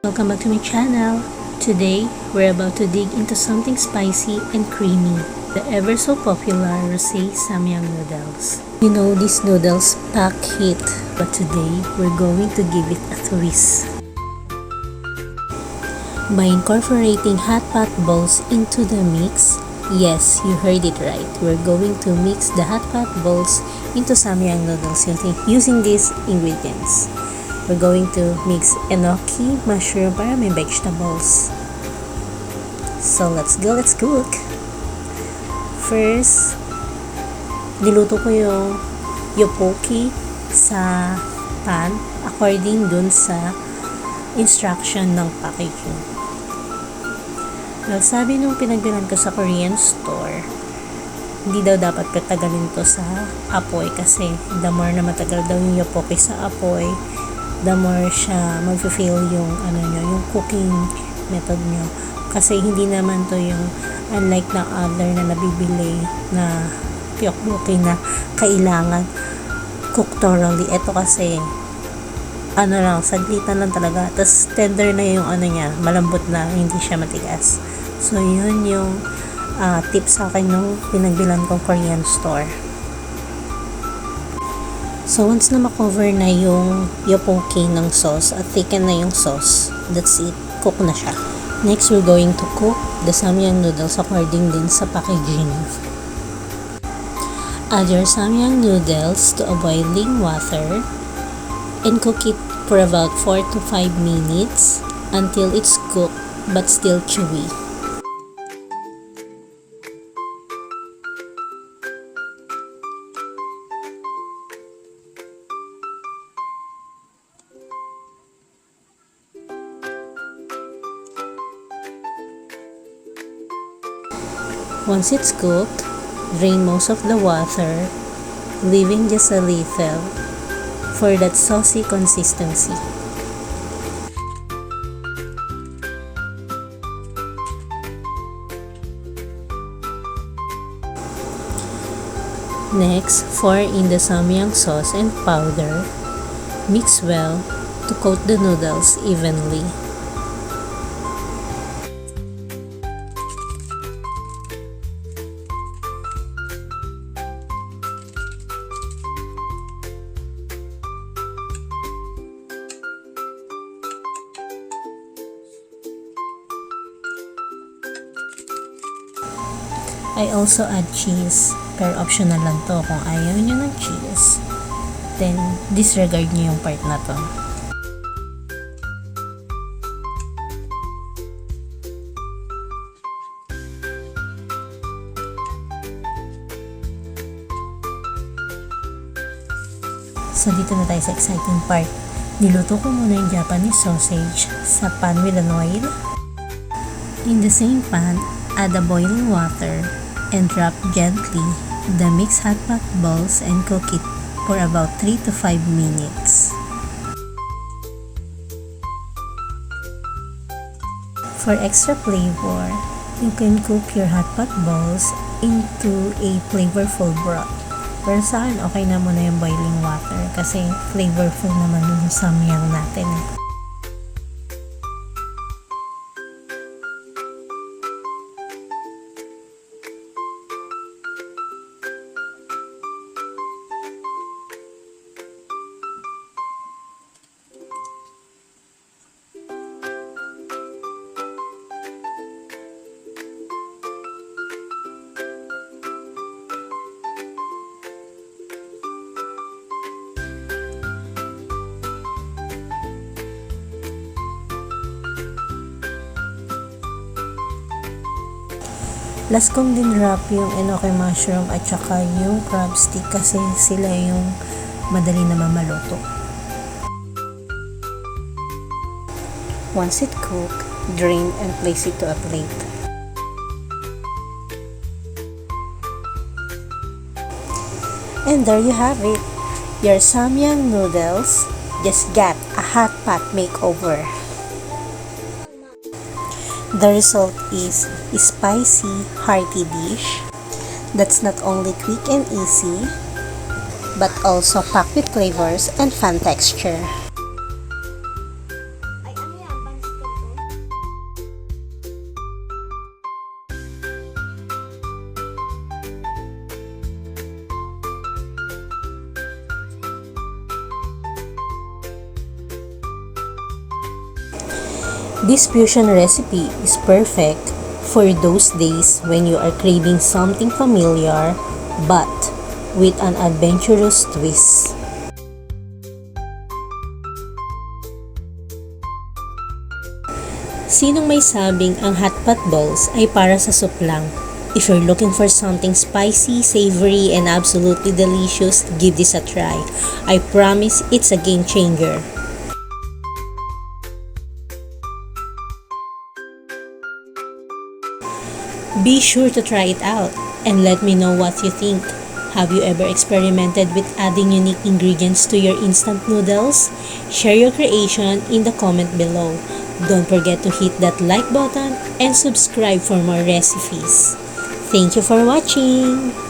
Welcome back to my channel. Today, we're about to dig into something spicy and creamy. The ever so popular Rosé Samyang noodles. You know these noodles pack heat, but today, we're going to give it a twist. By incorporating Hotpot balls into the mix, yes, you heard it right. We're going to mix the Hotpot balls into Samyang noodles using these ingredients. We're going to mix enoki, mushroom para may vegetables. So let's go, let's cook. First, niluto ko yung yopoki sa pan according dun sa instruction ng packaging. Well, sabi nung pinagbilan ko sa Korean store, hindi daw dapat patagalin to sa apoy kasi the more na matagal daw yung yopoki sa apoy, the more siya mag-feel yung yung cooking method nyo. Kasi hindi naman to yung unlike na other na nabibili na tteokbokki na kailangan cook thoroughly. Ito kasi lang, saglitan lang talaga. Tapos tender na yung niya, malambot na, hindi siya matigas. So yun yung tip sa akin nung pinagbilan kong Korean store. So, once na makover na yung yopoki ng sauce at thicken na yung sauce, that's it. Cook na siya. Next, we're going to cook the Samyang noodles according din sa packaging. Add your Samyang noodles to a boiling water and cook it for about 4 to 5 minutes until it's cooked but still chewy. Once it's cooked, drain most of the water, leaving just a little for that saucy consistency. Next, pour in the samyang sauce and powder. Mix well to coat the noodles evenly. I also add cheese, pero optional lang to kung ayaw nyo ng cheese. Then, disregard nyo yung part na to. So, dito na tayo sa exciting part. Niluto ko muna yung Japanese sausage sa pan with an oil. In the same pan, add the boiling water and drop gently the mixed Hotpot balls and cook it for about 3 to 5 minutes. For extra flavor, you can cook your Hotpot balls into a flavorful broth. Pero sa akin, okay na muna yung boiling water kasi flavorful naman yung samyang natin. Last kong din wrap yung enoki mushroom at saka yung crab stick kasi sila yung madali na mamaluto. Once it cooked, drain and place it to a plate. And there you have it. Your Samyang noodles just got a Hotpot makeover. The result is a spicy, hearty dish that's not only quick and easy, but also packed with flavors and fun texture. This fusion recipe is perfect for those days when you are craving something familiar but with an adventurous twist. Sinong may sabing ang hotpot balls ay para sa soup lang? If you're looking for something spicy, savory, and absolutely delicious, give this a try. I promise it's a game changer. Be sure to try it out and let me know what you think. Have you ever experimented with adding unique ingredients to your instant noodles? Share your creation in the comment below. Don't forget to hit that like button and subscribe for more recipes. Thank you for watching!